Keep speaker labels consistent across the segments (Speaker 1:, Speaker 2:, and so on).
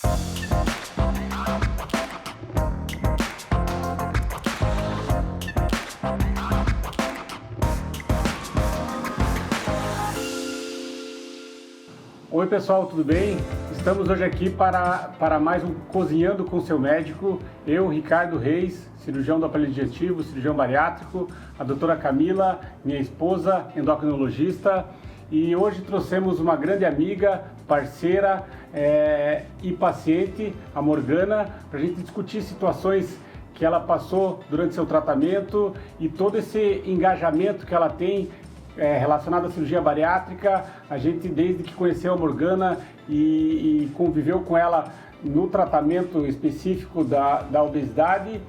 Speaker 1: Oi pessoal, tudo bem? Estamos hoje aqui para mais um Cozinhando com seu médico. Eu, Ricardo Reis, cirurgião do aparelho digestivo, cirurgião bariátrico, a doutora Camila, minha esposa, endocrinologista, e hoje trouxemos uma grande amiga, parceira e paciente, a Morgana, para a gente discutir situações que ela passou durante seu tratamento e todo esse engajamento que ela tem relacionado à cirurgia bariátrica. A gente, desde que conheceu a Morgana e conviveu com ela no tratamento específico da obesidade,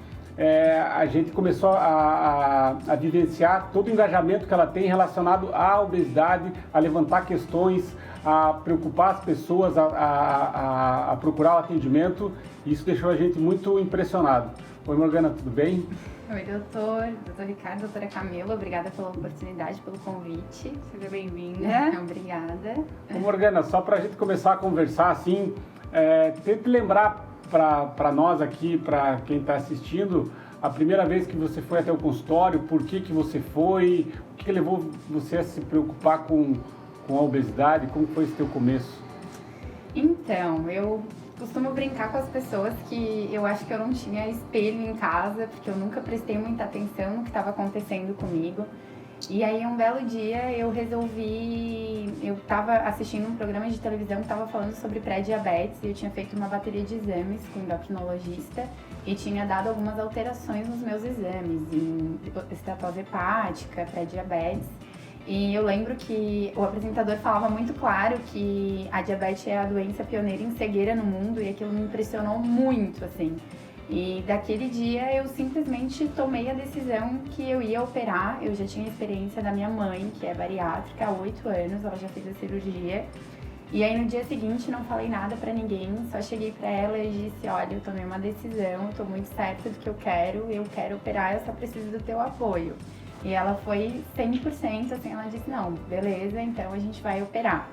Speaker 1: a gente começou a vivenciar todo o engajamento que ela tem relacionado à obesidade, a levantar questões, a preocupar as pessoas, a procurar o atendimento. Isso deixou a gente muito impressionado. Oi Morgana, tudo bem?
Speaker 2: Oi, doutor Ricardo, doutora Camila, obrigada pela oportunidade, pelo convite.
Speaker 3: Seja bem-vinda.
Speaker 2: Obrigada.
Speaker 1: Ô Morgana, só para a gente começar a conversar assim, tente lembrar para nós aqui, para quem está assistindo, a primeira vez que você foi até o consultório, por que você foi, o que levou você a se preocupar com a obesidade, como foi esse teu começo?
Speaker 2: Então, eu costumo brincar com as pessoas que eu acho que eu não tinha espelho em casa, porque eu nunca prestei muita atenção no que estava acontecendo comigo. E aí, um belo dia, eu estava assistindo um programa de televisão que estava falando sobre pré-diabetes, e eu tinha feito uma bateria de exames com o endocrinologista e tinha dado algumas alterações nos meus exames, em esteatose hepática, pré-diabetes. E eu lembro que o apresentador falava muito claro que a diabetes é a doença pioneira em cegueira no mundo, e aquilo me impressionou muito, assim. E daquele dia eu simplesmente tomei a decisão que eu ia operar. Eu já tinha experiência da minha mãe, que é bariátrica, há 8 anos, ela já fez a cirurgia. E aí no dia seguinte não falei nada pra ninguém, só cheguei pra ela e disse: olha, eu tomei uma decisão, eu tô muito certa do que eu quero operar, eu só preciso do teu apoio. E ela foi 100%, assim, ela disse: não, beleza, então a gente vai operar.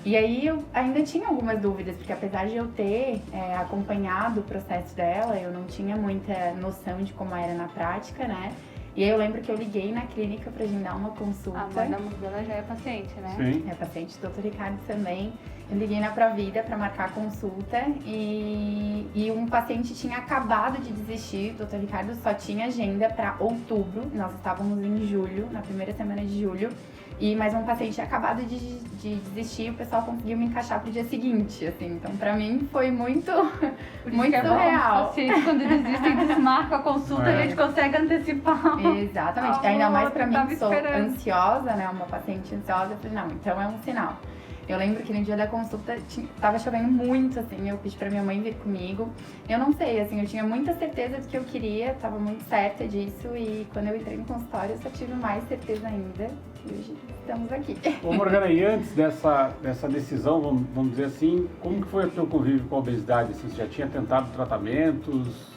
Speaker 2: E aí eu ainda tinha algumas dúvidas, porque apesar de eu ter acompanhado o processo dela, eu não tinha muita noção de como era na prática, né? E aí eu lembro que eu liguei na clínica pra agendar uma consulta.
Speaker 3: A mãe da Morgana já é paciente, né?
Speaker 1: Sim.
Speaker 2: É paciente do Dr. Ricardo também. Eu liguei na Provida para marcar a consulta e um paciente tinha acabado de desistir. O Dr. Ricardo só tinha agenda para outubro, nós estávamos em julho, na primeira semana de julho. Mas um paciente tinha acabado de desistir, o pessoal conseguiu me encaixar pro dia seguinte, assim. Então, pra mim, foi muito surreal.
Speaker 3: Quando desistem, desmarcam a consulta, a gente consegue antecipar.
Speaker 2: Exatamente. Ainda mais pra mim, que sou ansiosa, né? Uma paciente ansiosa, eu falei: não, então é um sinal. Eu lembro que no dia da consulta tava chovendo muito, assim, eu pedi pra minha mãe vir comigo. Eu não sei, assim, eu tinha muita certeza do que eu queria, tava muito certa disso, e quando eu entrei no consultório eu só tive mais certeza ainda, e hoje estamos aqui.
Speaker 1: Ô Morgana, e antes dessa decisão, vamos dizer assim, como que foi o teu convívio com a obesidade? Assim, você já tinha tentado tratamentos,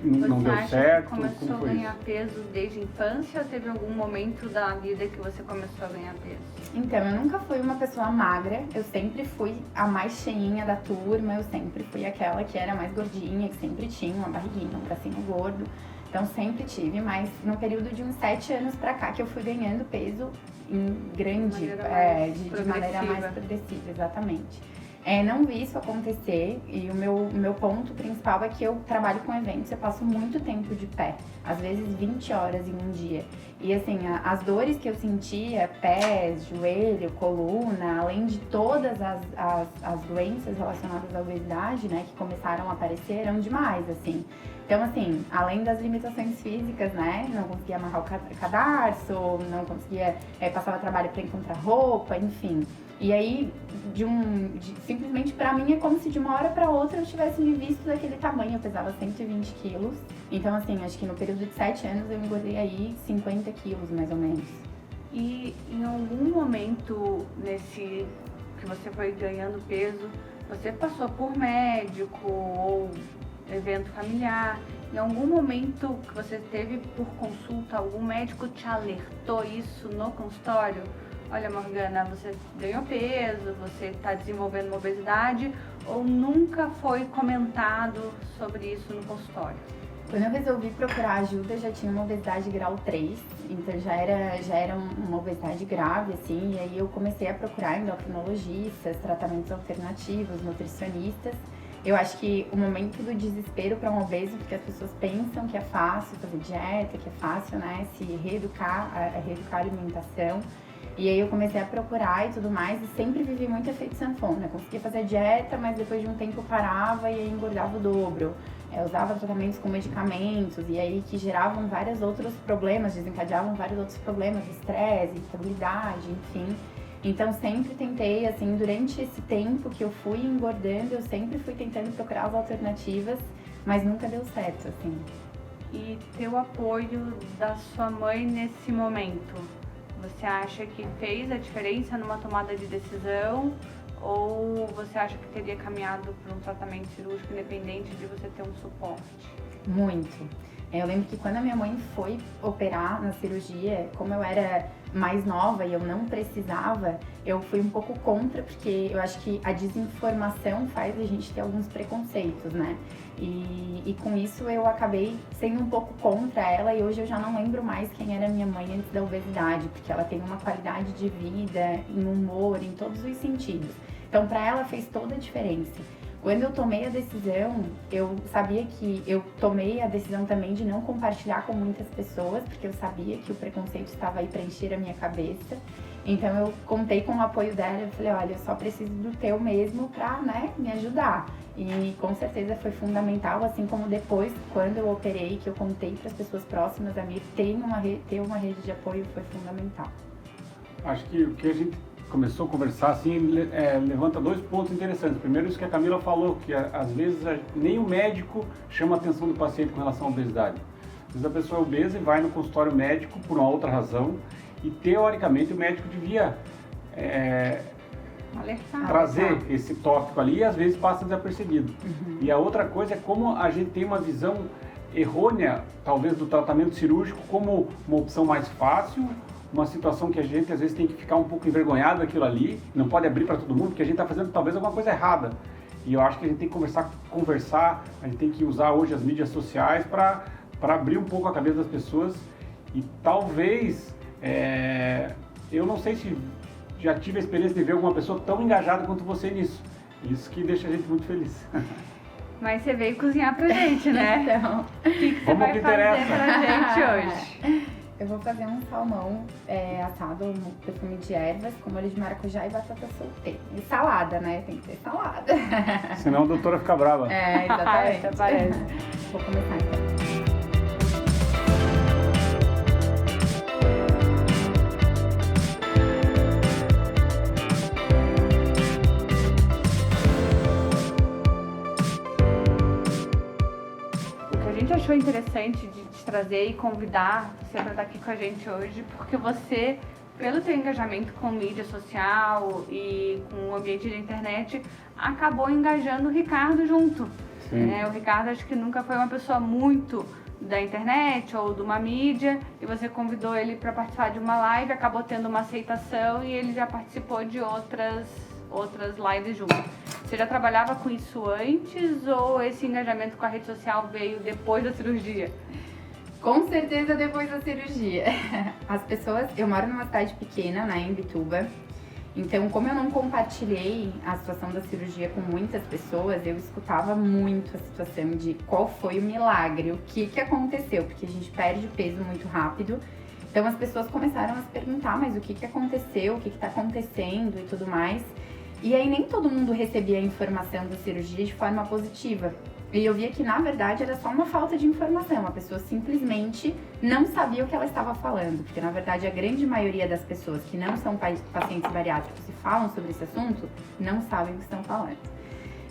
Speaker 1: não deu certo?
Speaker 3: Começou a ganhar peso desde a infância, ou teve algum momento da vida que você começou a ganhar peso?
Speaker 2: Então, eu nunca fui uma pessoa magra, eu sempre fui a mais cheinha da turma, eu sempre fui aquela que era mais gordinha, que sempre tinha uma barriguinha, um bracinho gordo. Então sempre tive, mas no período de uns 7 anos pra cá que eu fui ganhando peso de maneira mais progressiva, exatamente. Não vi isso acontecer, e o meu ponto principal é que eu trabalho com eventos, eu passo muito tempo de pé, às vezes 20 horas em um dia. E assim, as dores que eu sentia, pés, joelho, coluna, além de todas as doenças relacionadas à obesidade, né, que começaram a aparecer, eram demais, assim. Então, assim, além das limitações físicas, né, não conseguia amarrar o cadarço, não conseguia, passava trabalho para encontrar roupa, enfim. E aí, simplesmente pra mim, é como se de uma hora pra outra eu tivesse me visto daquele tamanho. Eu pesava 120 quilos. Então, assim, acho que no período de 7 anos eu engordei aí 50 quilos, mais ou menos.
Speaker 3: E em algum momento nesse que você foi ganhando peso, você passou por médico ou evento familiar? Em algum momento que você teve por consulta, algum médico te alertou isso no consultório? olha, Morgana, você ganhou peso, você está desenvolvendo uma obesidade, ou nunca foi comentado sobre isso no consultório?
Speaker 2: Quando eu resolvi procurar ajuda, eu já tinha uma obesidade grau 3, então já era uma obesidade grave, assim, e aí eu comecei a procurar endocrinologistas, tratamentos alternativos, nutricionistas. Eu acho que o momento do desespero para um obeso, porque as pessoas pensam que é fácil fazer dieta, que é fácil, né, se reeducar, reeducar a alimentação. E aí eu comecei a procurar e tudo mais, e sempre vivi muito efeito sanfona. Conseguia fazer dieta, mas depois de um tempo eu parava e aí engordava o dobro. Eu usava tratamentos com medicamentos, e aí que geravam vários outros problemas, desencadeavam vários outros problemas, estresse, irritabilidade, enfim. Então sempre tentei, assim, durante esse tempo que eu fui engordando, eu sempre fui tentando procurar as alternativas, mas nunca deu certo, assim.
Speaker 3: E ter o apoio da sua mãe nesse momento, você acha que fez a diferença numa tomada de decisão? Ou você acha que teria caminhado para um tratamento cirúrgico independente de você ter um suporte?
Speaker 2: Muito. Eu lembro que quando a minha mãe foi operar na cirurgia, como eu era mais nova e eu não precisava, eu fui um pouco contra, porque eu acho que a desinformação faz a gente ter alguns preconceitos, né? E com isso eu acabei sendo um pouco contra ela, e hoje eu já não lembro mais quem era minha mãe antes da obesidade, porque ela tem uma qualidade de vida, em humor, em todos os sentidos. Então para ela fez toda a diferença. Quando eu tomei a decisão, eu sabia que eu tomei a decisão também de não compartilhar com muitas pessoas, porque eu sabia que o preconceito estava aí para encher a minha cabeça. Então eu contei com o apoio dela, eu falei, olha, eu só preciso do teu mesmo pra, né, me ajudar. E com certeza foi fundamental, assim como depois, quando eu operei, que eu contei para as pessoas próximas a mim, ter uma rede de apoio foi fundamental.
Speaker 1: Acho que o que a gente começou a conversar, assim, levanta dois pontos interessantes. Primeiro, isso que a Camila falou, que às vezes nem o médico chama a atenção do paciente com relação à obesidade. Às vezes a pessoa é obesa e vai no consultório médico por uma outra razão, e teoricamente o médico devia trazer esse tópico ali, e às vezes passa desapercebido. Uhum. E a outra coisa é como a gente tem uma visão errônea, talvez, do tratamento cirúrgico como uma opção mais fácil, uma situação que a gente às vezes tem que ficar um pouco envergonhado daquilo ali, não pode abrir para todo mundo, porque a gente está fazendo talvez alguma coisa errada. E eu acho que a gente tem que conversar, a gente tem que usar hoje as mídias sociais para abrir um pouco a cabeça das pessoas. E talvez, eu não sei se já tive a experiência de ver alguma pessoa tão engajada quanto você nisso. Isso que deixa a gente muito feliz.
Speaker 3: Mas você veio cozinhar pra gente, né?
Speaker 2: Então,
Speaker 3: o que você vai fazer pra gente hoje?
Speaker 2: Eu vou fazer um salmão assado no perfume de ervas, com molho de maracujá e batata solteira. E salada, né? Tem que ter salada.
Speaker 1: Senão a doutora fica brava.
Speaker 2: Exatamente.
Speaker 3: Até parece.
Speaker 2: Vou começar então.
Speaker 3: Achou interessante de te trazer e convidar você para estar aqui com a gente hoje, porque você, pelo seu engajamento com mídia social e com o ambiente da internet, acabou engajando o Ricardo junto. O Ricardo acho que nunca foi uma pessoa muito da internet ou de uma mídia, e você convidou ele para participar de uma live, acabou tendo uma aceitação e ele já participou de outras lives junto. Você já trabalhava com isso antes, ou esse engajamento com a rede social veio depois da cirurgia?
Speaker 2: Com certeza depois da cirurgia. As pessoas, eu moro numa cidade pequena, né, em Bituba, então como eu não compartilhei a situação da cirurgia com muitas pessoas, eu escutava muito a situação de qual foi o milagre, o que aconteceu, porque a gente perde o peso muito rápido. Então as pessoas começaram a se perguntar, mas o que aconteceu, o que está acontecendo e tudo mais. E aí nem todo mundo recebia a informação da cirurgia de forma positiva. E eu via que, na verdade, era só uma falta de informação. A pessoa simplesmente não sabia o que ela estava falando. Porque, na verdade, a grande maioria das pessoas que não são pacientes bariátricos e falam sobre esse assunto, não sabem o que estão falando.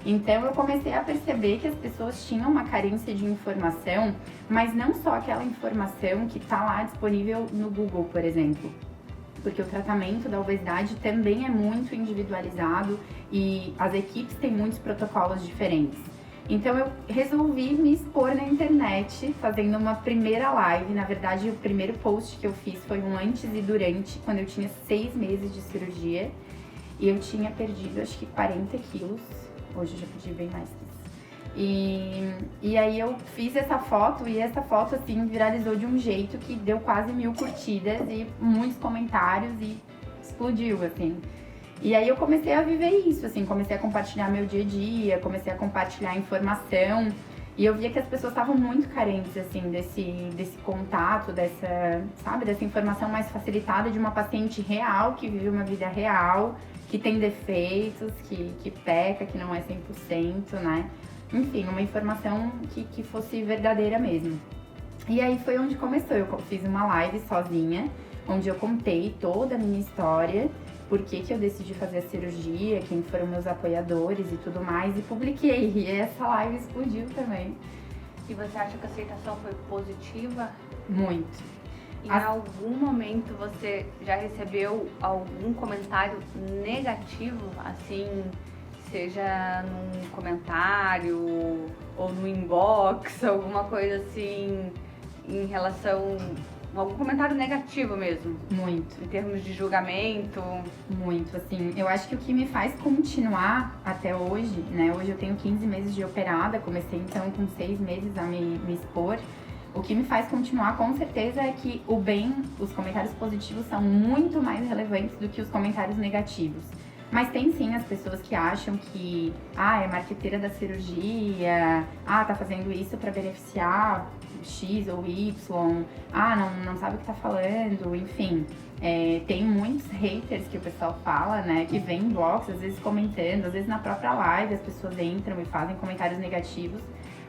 Speaker 2: Então, eu comecei a perceber que as pessoas tinham uma carência de informação, mas não só aquela informação que está lá disponível no Google, por exemplo. Porque o tratamento da obesidade também é muito individualizado e as equipes têm muitos protocolos diferentes. Então eu resolvi me expor na internet, fazendo uma primeira live. Na verdade, o primeiro post que eu fiz foi um antes e durante, quando eu tinha 6 meses de cirurgia. E eu tinha perdido, acho que 40 quilos. Hoje eu já perdi bem mais que isso. E aí eu fiz essa foto, e essa foto, assim, viralizou de um jeito que deu quase 1000 curtidas e muitos comentários e explodiu, assim. E aí eu comecei a viver isso, assim, comecei a compartilhar meu dia a dia, comecei a compartilhar informação. E eu via que as pessoas estavam muito carentes, assim, desse contato, dessa informação mais facilitada de uma paciente real, que vive uma vida real, que tem defeitos, que peca, que não é 100%, né? Enfim, uma informação que fosse verdadeira mesmo. E aí foi onde começou, eu fiz uma live sozinha, onde eu contei toda a minha história, por que eu decidi fazer a cirurgia, quem foram meus apoiadores e tudo mais, e publiquei. E essa live explodiu também.
Speaker 3: E você acha que a aceitação foi positiva?
Speaker 2: Muito.
Speaker 3: Em algum momento você já recebeu algum comentário negativo, assim, seja num comentário ou no inbox, alguma coisa assim, em relação... Algum comentário negativo mesmo?
Speaker 2: Muito.
Speaker 3: Em termos de julgamento?
Speaker 2: Muito, assim. Eu acho que o que me faz continuar até hoje, né? Hoje eu tenho 15 meses de operada, comecei então com 6 meses a me expor. O que me faz continuar, com certeza, é que os comentários positivos são muito mais relevantes do que os comentários negativos. Mas tem sim as pessoas que acham que, é marqueteira da cirurgia, tá fazendo isso para beneficiar X ou Y, não sabe o que tá falando, enfim. Tem muitos haters que o pessoal fala, né, que vem em blogs, às vezes comentando, às vezes na própria live as pessoas entram e fazem comentários negativos.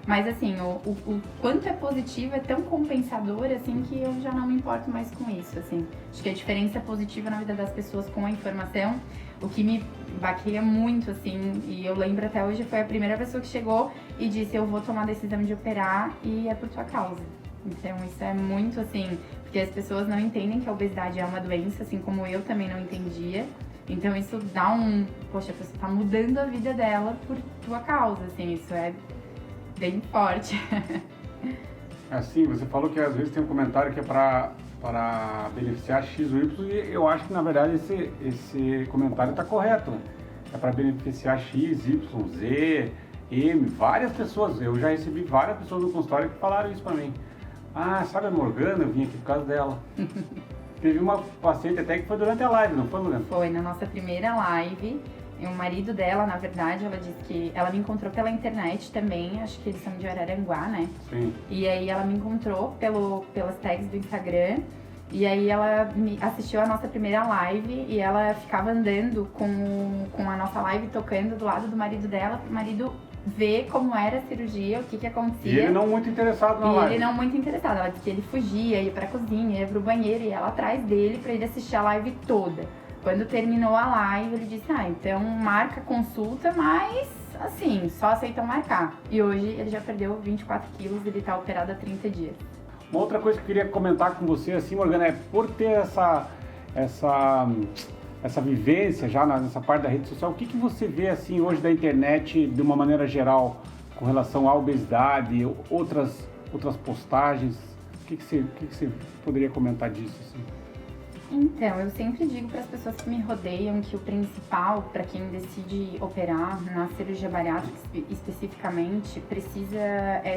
Speaker 2: Mas assim, o quanto é positivo é tão compensador, assim, que eu já não me importo mais com isso, assim. Acho que a diferença positiva na vida das pessoas com a informação, o que me baqueia muito, assim, e eu lembro até hoje, foi a primeira pessoa que chegou e disse: eu vou tomar a decisão de operar e é por tua causa. Então isso é muito, assim, porque as pessoas não entendem que a obesidade é uma doença, assim como eu também não entendia. Então isso dá poxa, a pessoa tá mudando a vida dela por tua causa, assim, isso é bem forte.
Speaker 1: Assim, você falou que às vezes tem um comentário que é para beneficiar X ou Y, e eu acho que na verdade esse comentário está correto, né? É para beneficiar X, Y, Z, M, várias pessoas. Eu já recebi várias pessoas no consultório que falaram isso para mim. Sabe a Morgana? Eu vim aqui por causa dela. Teve uma paciente até que foi durante a live, não foi, Morgana?
Speaker 2: Foi, na nossa primeira live. E o marido dela, na verdade, ela disse que ela me encontrou pela internet também, acho que eles são de Araranguá, né?
Speaker 1: Sim.
Speaker 2: E aí ela me encontrou pelas tags do Instagram, e aí ela assistiu a nossa primeira live e ela ficava andando com a nossa live tocando do lado do marido dela, pro marido ver como era a cirurgia, o que acontecia.
Speaker 1: E ele não muito interessado na live.
Speaker 2: Ele não muito interessado, ela disse que ele fugia, ia pra cozinha, ia pro banheiro, e ela atrás dele pra ele assistir a live toda. Quando terminou a live, ele disse: então marca consulta, mas assim, só aceitam marcar. E hoje ele já perdeu 24 quilos, ele tá operado há 30 dias.
Speaker 1: Uma outra coisa que eu queria comentar com você, assim, Morgana, é por ter essa vivência já nessa parte da rede social, o que você vê, assim, hoje da internet, de uma maneira geral, com relação à obesidade, outras postagens? O que você poderia comentar disso, assim?
Speaker 2: Então, eu sempre digo para as pessoas que me rodeiam que o principal para quem decide operar na cirurgia bariátrica especificamente precisa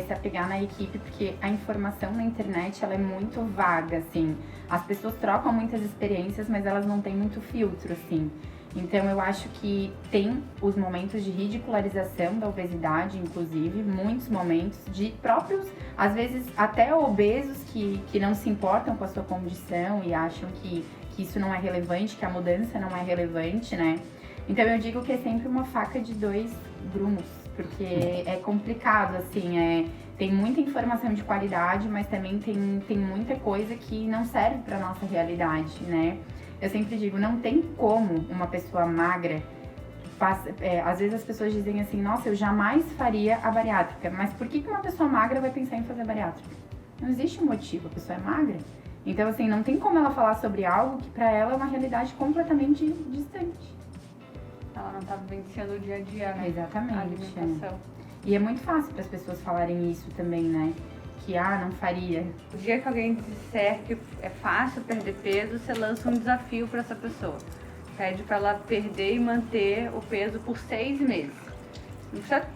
Speaker 2: se apegar na equipe, porque a informação na internet ela é muito vaga, assim. As pessoas trocam muitas experiências, mas elas não têm muito filtro, assim. Então eu acho que tem os momentos de ridicularização da obesidade, inclusive, muitos momentos de próprios, às vezes até obesos que não se importam com a sua condição e acham que isso não é relevante, que a mudança não é relevante, né? Então eu digo que é sempre uma faca de dois grumos, porque é complicado, assim, tem muita informação de qualidade, mas também tem muita coisa que não serve para nossa realidade, né? Eu sempre digo, não tem como uma pessoa magra, às vezes as pessoas dizem assim: nossa, eu jamais faria a bariátrica, mas por que uma pessoa magra vai pensar em fazer a bariátrica? Não existe um motivo, a pessoa é magra. Então, assim, não tem como ela falar sobre algo que pra ela é uma realidade completamente distante.
Speaker 3: Ela não tá vivenciando o dia a dia, né?
Speaker 2: Exatamente.
Speaker 3: A alimentação.
Speaker 2: E é muito fácil para as pessoas falarem isso também, né? Que, não faria.
Speaker 3: O dia que alguém disser que é fácil perder peso, você lança um desafio para essa pessoa. Pede para ela perder e manter o peso por 6 meses. Não precisa,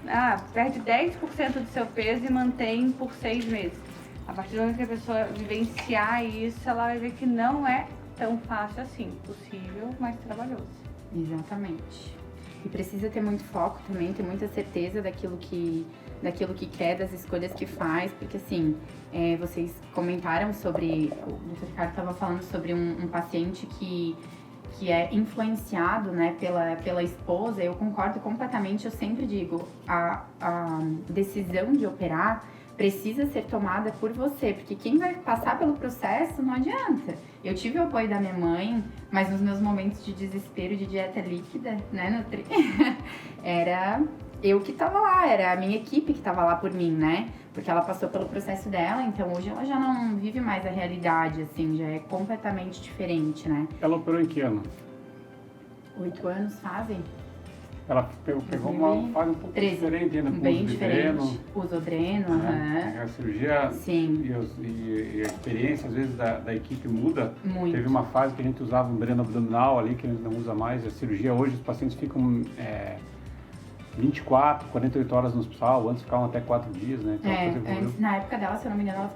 Speaker 3: perde 10% do seu peso e mantém por 6 meses. A partir do momento que a pessoa vivenciar isso, ela vai ver que não é tão fácil assim. Possível, mas trabalhoso.
Speaker 2: Exatamente. E precisa ter muito foco também, ter muita certeza daquilo que quer, das escolhas que faz, porque assim, vocês comentaram sobre, o Dr. Ricardo estava falando sobre um paciente que é influenciado, né, pela esposa. Eu concordo completamente, eu sempre digo, a decisão de operar precisa ser tomada por você, porque quem vai passar pelo processo não adianta. Eu tive o apoio da minha mãe, mas nos meus momentos de desespero de dieta líquida, né, Nutri, era eu que tava lá, era a minha equipe que tava lá por mim, né, porque ela passou pelo processo dela, então hoje ela já não vive mais a realidade, assim, já é completamente diferente, né.
Speaker 1: Ela operou em que ano?
Speaker 2: 8 anos fazem?
Speaker 1: Ela pegou uma fase um pouco
Speaker 2: 13.
Speaker 1: diferente ainda, com
Speaker 2: Bem
Speaker 1: uso de
Speaker 2: diferente.
Speaker 1: dreno.
Speaker 2: Uso dreno, aham.
Speaker 1: A cirurgia
Speaker 2: Sim.
Speaker 1: e a experiência, às vezes, da equipe muda.
Speaker 2: Muito.
Speaker 1: Teve uma fase que a gente usava um dreno abdominal ali, que a gente não usa mais. A cirurgia hoje, os pacientes ficam 24, 48 horas no hospital, antes ficavam até 4 dias, né? Então,
Speaker 2: Antes, na época dela, se eu não me engano,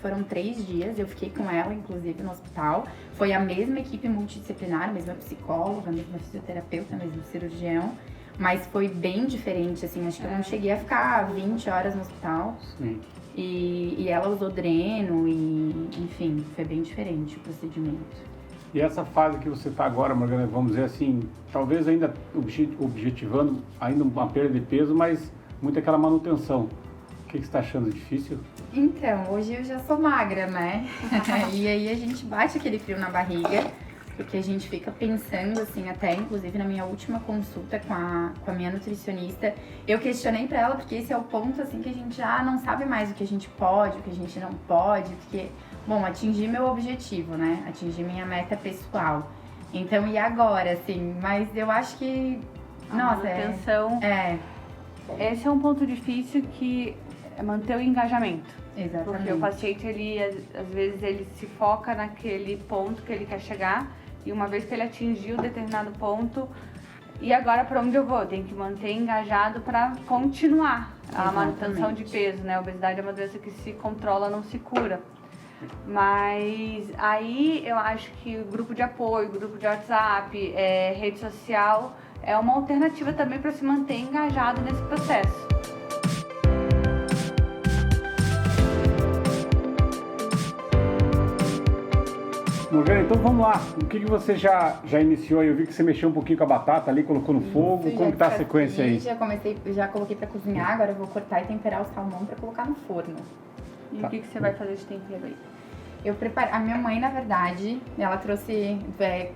Speaker 2: foram 3 dias, eu fiquei com ela, inclusive, no hospital. Foi a mesma equipe multidisciplinar, a mesma psicóloga, a mesma fisioterapeuta, a mesmo cirurgião, mas foi bem diferente, assim, acho que eu não cheguei a ficar 20 horas no hospital.
Speaker 1: Sim.
Speaker 2: E ela usou dreno e, enfim, foi bem diferente o procedimento.
Speaker 1: E essa fase que você está agora, Morgana, vamos dizer assim, talvez ainda objetivando ainda uma perda de peso, mas muito aquela manutenção. O que você está achando difícil?
Speaker 2: Então, hoje eu já sou magra, né? E aí a gente bate aquele frio na barriga, porque a gente fica pensando, assim, até inclusive na minha última consulta com a minha nutricionista, eu questionei pra ela, porque esse é o ponto, assim, que a gente já não sabe mais o que a gente pode, o que a gente não pode, porque... Bom, atingir meu objetivo, né? Atingir minha meta pessoal. Então, e agora, assim? Mas eu acho que... Nossa,
Speaker 3: manutenção. Esse é um ponto difícil, que é manter o engajamento.
Speaker 2: Exatamente.
Speaker 3: Porque o paciente, ele, às vezes, ele se foca naquele ponto que ele quer chegar, e uma vez que ele atingiu determinado ponto, e agora para onde eu vou? Tem que manter engajado para continuar a manutenção de peso, né? A obesidade é uma doença que se controla, não se cura. Mas aí eu acho que o grupo de apoio, grupo de WhatsApp, rede social é uma alternativa também para se manter engajado nesse processo.
Speaker 1: Morgana, então vamos lá. O que você já iniciou? Eu vi que você mexeu um pouquinho com a batata ali, colocou no fogo. Como que tá a sequência aí?
Speaker 2: Já coloquei para cozinhar, agora eu vou cortar e temperar o salmão para colocar no forno.
Speaker 3: E o que você vai fazer de tempero aí?
Speaker 2: Eu preparo. A minha mãe, na verdade, ela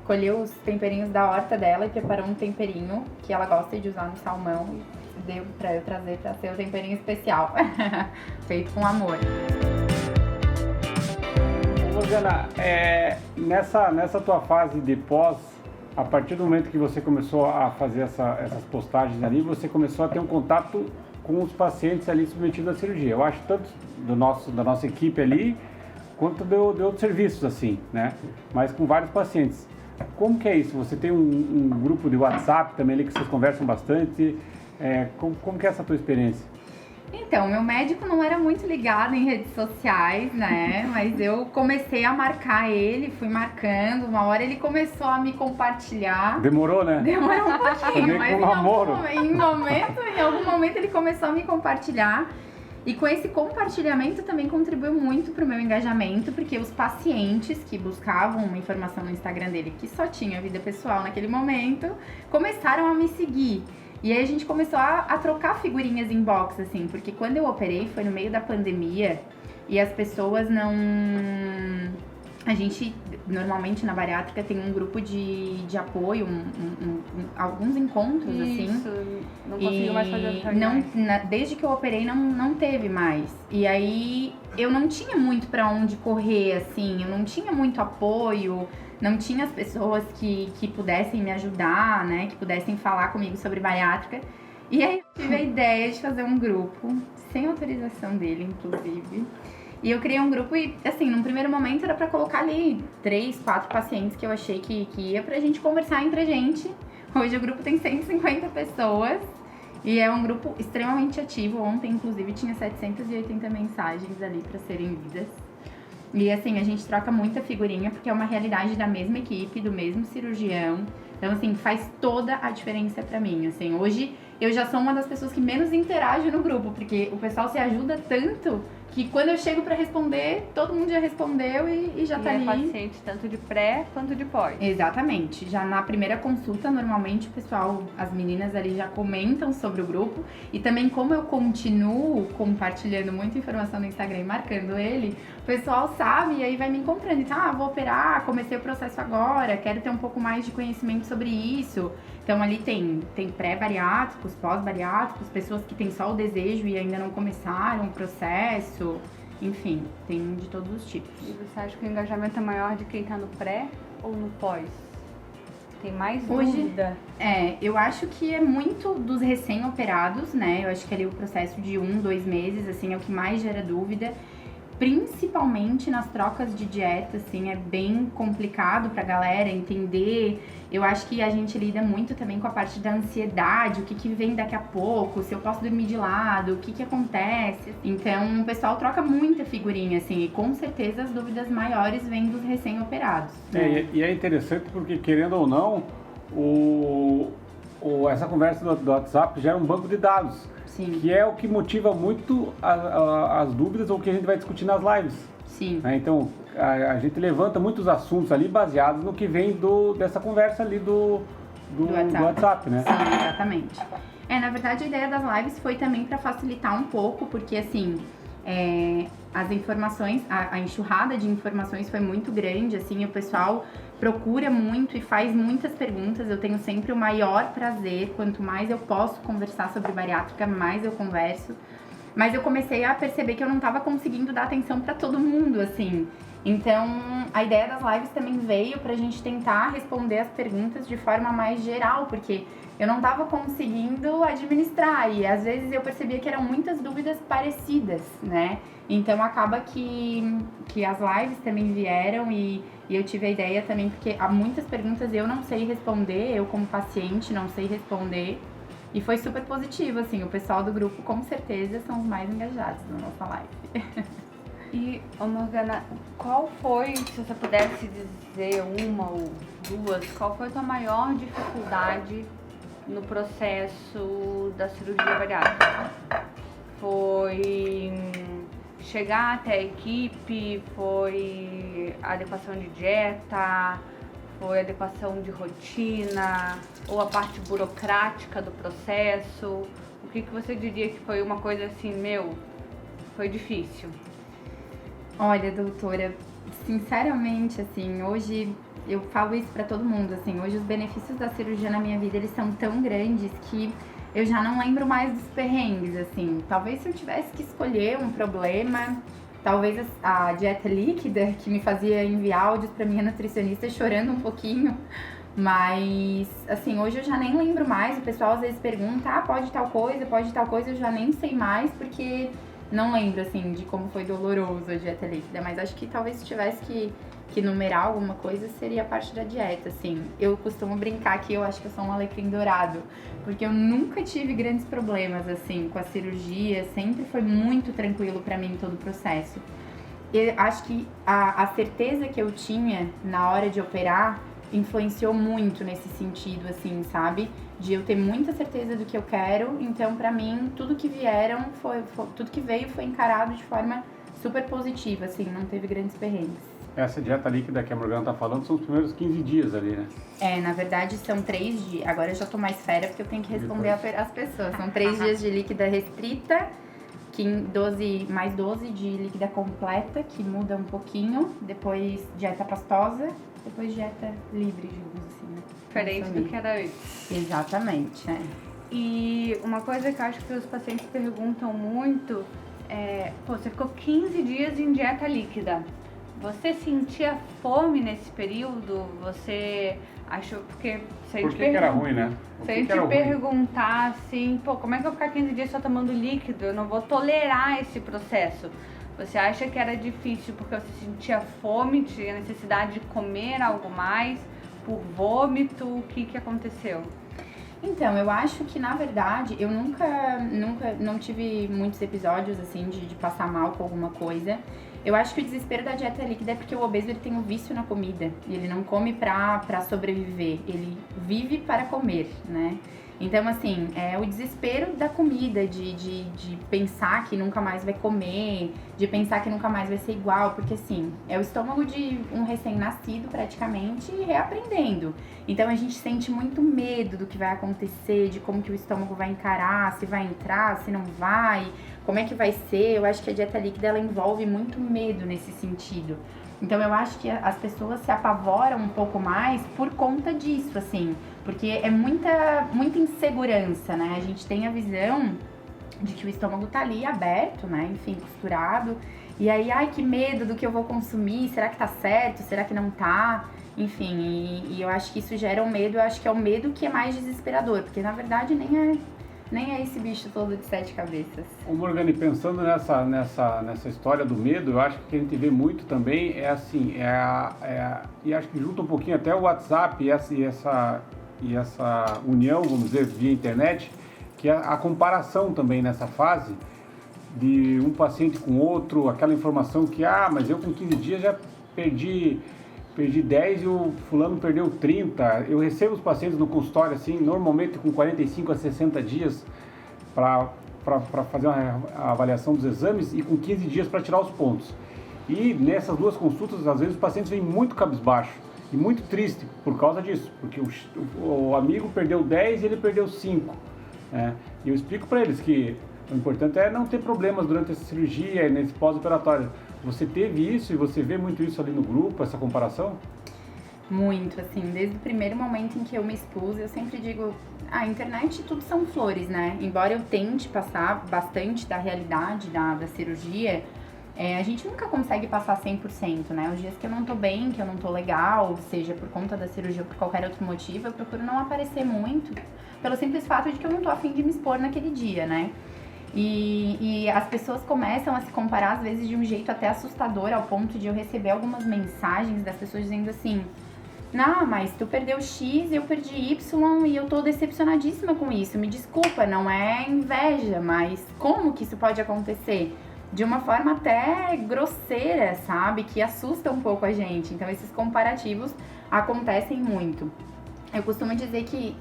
Speaker 2: colheu os temperinhos da horta dela e preparou um temperinho que ela gosta de usar no salmão e deu pra eu trazer pra ser o temperinho especial. Feito com amor.
Speaker 1: Morgana, nessa tua fase de pós, a partir do momento que você começou a fazer essas postagens ali, você começou a ter um contato com os pacientes ali submetidos à cirurgia. Eu acho tanto da nossa equipe ali, quanto de outros serviços, assim, né? Mas com vários pacientes. Como que é isso? Você tem um grupo de WhatsApp também ali que vocês conversam bastante. Como que é essa tua experiência?
Speaker 2: Então, meu médico não era muito ligado em redes sociais, né? Mas eu comecei a marcar ele, fui marcando. Uma hora ele começou a me compartilhar.
Speaker 1: Demorou, né?
Speaker 2: Demorou um pouquinho, mas
Speaker 1: em
Speaker 2: em algum momento ele começou a me compartilhar. E com esse compartilhamento também contribuiu muito para o meu engajamento, porque os pacientes que buscavam uma informação no Instagram dele, que só tinha vida pessoal naquele momento, começaram a me seguir. E aí a gente começou a trocar figurinhas inbox, assim, porque quando eu operei foi no meio da pandemia e as pessoas não... A gente, normalmente na bariátrica, tem um grupo de apoio, alguns encontros, assim.
Speaker 3: Isso, não conseguiu mais fazer as reuniões.
Speaker 2: Desde que eu operei, não teve mais. E aí, eu não tinha muito pra onde correr, assim, eu não tinha muito apoio, não tinha as pessoas que pudessem me ajudar, né, que pudessem falar comigo sobre bariátrica. E aí eu tive a ideia de fazer um grupo, sem autorização dele, inclusive. E eu criei um grupo e, assim, num primeiro momento era pra colocar ali 3, 4 pacientes que eu achei que ia pra gente conversar entre a gente. Hoje o grupo tem 150 pessoas e é um grupo extremamente ativo. Ontem, inclusive, tinha 780 mensagens ali pra serem lidas. E, assim, a gente troca muita figurinha porque é uma realidade da mesma equipe, do mesmo cirurgião. Então, assim, faz toda a diferença pra mim, assim. Hoje eu já sou uma das pessoas que menos interage no grupo, porque o pessoal se ajuda tanto que quando eu chego pra responder, todo mundo já respondeu e já tá ali.
Speaker 3: Paciente tanto de pré quanto de pós.
Speaker 2: Exatamente. Já na primeira consulta, normalmente o pessoal, as meninas ali já comentam sobre o grupo. E também como eu continuo compartilhando muita informação no Instagram e marcando ele, o pessoal sabe e aí vai me encontrando. Então, vou operar, comecei o processo agora, quero ter um pouco mais de conhecimento sobre isso. Então ali tem pré-bariátricos, pós-bariátricos, pessoas que têm só o desejo e ainda não começaram o processo, enfim, tem de todos os tipos.
Speaker 3: E você acha que o engajamento é maior de quem tá no pré ou no pós? Tem mais
Speaker 2: Hoje,
Speaker 3: dúvida?
Speaker 2: Eu acho que é muito dos recém-operados, né? Eu acho que ali o processo de 1, 2 meses, assim, é o que mais gera dúvida. Principalmente nas trocas de dieta, assim, é bem complicado pra galera entender. Eu acho que a gente lida muito também com a parte da ansiedade, o que vem daqui a pouco, se eu posso dormir de lado, o que acontece. Então, o pessoal troca muita figurinha, assim, e com certeza as dúvidas maiores vêm dos recém-operados. Né?
Speaker 1: E é interessante porque, querendo ou não, essa conversa do WhatsApp gera um banco de dados.
Speaker 2: Sim.
Speaker 1: Que é o que motiva muito as dúvidas ou o que a gente vai discutir nas lives.
Speaker 2: Sim.
Speaker 1: Então, a gente levanta muitos assuntos ali baseados no que vem dessa conversa ali do WhatsApp, né?
Speaker 2: Sim, exatamente. Na verdade, a ideia das lives foi também para facilitar um pouco, porque, assim, as informações, a enxurrada de informações foi muito grande, assim, o pessoal procura muito e faz muitas perguntas. Eu tenho sempre o maior prazer, quanto mais eu posso conversar sobre bariátrica, mais eu converso. Mas eu comecei a perceber que eu não estava conseguindo dar atenção para todo mundo, assim. Então, a ideia das lives também veio pra gente tentar responder as perguntas de forma mais geral, porque eu não estava conseguindo administrar e às vezes eu percebia que eram muitas dúvidas parecidas, né? Então acaba que as lives também vieram e eu tive a ideia também, porque há muitas perguntas eu não sei responder, eu como paciente não sei responder. E foi super positivo, assim, o pessoal do grupo com certeza são os mais engajados na nossa live.
Speaker 3: E, Morgana, qual foi, se você pudesse dizer uma ou duas, qual foi a tua maior dificuldade no processo da cirurgia bariátrica? Foi chegar até a equipe, foi adequação de dieta, foi adequação de rotina, ou a parte burocrática do processo? O que você diria que foi uma coisa assim, foi difícil?
Speaker 2: Olha, doutora, sinceramente, assim, hoje eu falo isso pra todo mundo, assim, hoje os benefícios da cirurgia na minha vida, eles são tão grandes que eu já não lembro mais dos perrengues, assim. Talvez se eu tivesse que escolher um problema, talvez a dieta líquida, que me fazia enviar áudios pra minha nutricionista chorando um pouquinho, mas, assim, hoje eu já nem lembro mais. O pessoal às vezes pergunta, pode tal coisa, eu já nem sei mais, porque não lembro, assim, de como foi doloroso a dieta líquida, mas acho que talvez se tivesse que numerar alguma coisa, seria a parte da dieta, assim. Eu costumo brincar que eu acho que eu sou um alecrim dourado, porque eu nunca tive grandes problemas, assim, com a cirurgia, sempre foi muito tranquilo pra mim todo o processo. Eu acho que a certeza que eu tinha na hora de operar influenciou muito nesse sentido, assim, sabe? De eu ter muita certeza do que eu quero, então pra mim tudo que tudo que veio foi encarado de forma super positiva, assim, não teve grandes perrengues.
Speaker 1: Essa dieta líquida que a Morgana tá falando são os primeiros 15 dias ali, né?
Speaker 2: Na verdade são 3 dias, agora eu já tô mais fera porque eu tenho que responder as pessoas, são 3 dias de líquida restrita, mais 12 de líquida completa, que muda um pouquinho, depois dieta pastosa, depois dieta livre, digamos assim, né?
Speaker 3: Diferente do que era antes.
Speaker 2: Exatamente, né?
Speaker 3: E uma coisa que eu acho que os pacientes perguntam muito você ficou 15 dias em dieta líquida. Você sentia fome nesse período? Você Acho porque se a
Speaker 1: Por
Speaker 3: gente
Speaker 1: que era ruim, né? Por
Speaker 3: se a
Speaker 1: que
Speaker 3: gente
Speaker 1: que era ruim?
Speaker 3: perguntar assim, pô, como é que eu vou ficar 15 dias só tomando líquido? Eu não vou tolerar esse processo. Você acha que era difícil porque você sentia fome, tinha necessidade de comer algo mais, por vômito? O que aconteceu?
Speaker 2: Então, eu acho que, na verdade, eu nunca, não tive muitos episódios, assim, de passar mal com alguma coisa. Eu acho que o desespero da dieta líquida é porque o obeso, ele tem um vício na comida. Ele não come pra sobreviver, ele vive para comer, né? Então, assim, é o desespero da comida, de pensar que nunca mais vai comer, de pensar que nunca mais vai ser igual, porque, assim, é o estômago de um recém-nascido, praticamente, reaprendendo. Então, a gente sente muito medo do que vai acontecer, de como que o estômago vai encarar, se vai entrar, se não vai, como é que vai ser. Eu acho que a dieta líquida, ela envolve muito medo nesse sentido. Então, eu acho que as pessoas se apavoram um pouco mais por conta disso, assim, porque é muita insegurança, né? A gente tem a visão de que o estômago tá ali aberto, né? Enfim, costurado. E aí, ai, que medo do que eu vou consumir, será que tá certo, será que não tá? Enfim, e eu acho que isso gera um medo, eu acho que é o medo que é mais desesperador, porque na verdade nem é esse bicho todo de 7 cabeças.
Speaker 1: Ô Morgane, pensando nessa história do medo, eu acho que o que a gente vê muito também é assim, e acho que junta um pouquinho até o WhatsApp e essa união, vamos dizer, via internet, que é a comparação também nessa fase de um paciente com outro, aquela informação que, mas eu com 15 dias já perdi 10 e o fulano perdeu 30. Eu recebo os pacientes no consultório, assim, normalmente com 45 a 60 dias para fazer a avaliação dos exames e com 15 dias para tirar os pontos. E nessas duas consultas, às vezes, os pacientes vêm muito cabisbaixo e muito triste por causa disso, porque o amigo perdeu 10 e ele perdeu 5. Né? E eu explico para eles que o importante é não ter problemas durante essa cirurgia e nesse pós-operatório. Você teve isso e você vê muito isso ali no grupo, essa comparação?
Speaker 2: Muito, assim, desde o primeiro momento em que eu me expus, eu sempre digo, a internet tudo são flores, né? Embora eu tente passar bastante da realidade da cirurgia, a gente nunca consegue passar 100%, né? Os dias que eu não tô bem, que eu não tô legal, seja por conta da cirurgia ou por qualquer outro motivo, eu procuro não aparecer muito, pelo simples fato de que eu não tô a fim de me expor naquele dia, né? E as pessoas começam a se comparar, às vezes, de um jeito até assustador, ao ponto de eu receber algumas mensagens das pessoas dizendo assim, não, mas tu perdeu X, eu perdi Y e eu tô decepcionadíssima com isso. Me desculpa, não é inveja, mas como que isso pode acontecer? De uma forma até grosseira, sabe? Que assusta um pouco a gente. Então, esses comparativos acontecem muito. Eu costumo dizer que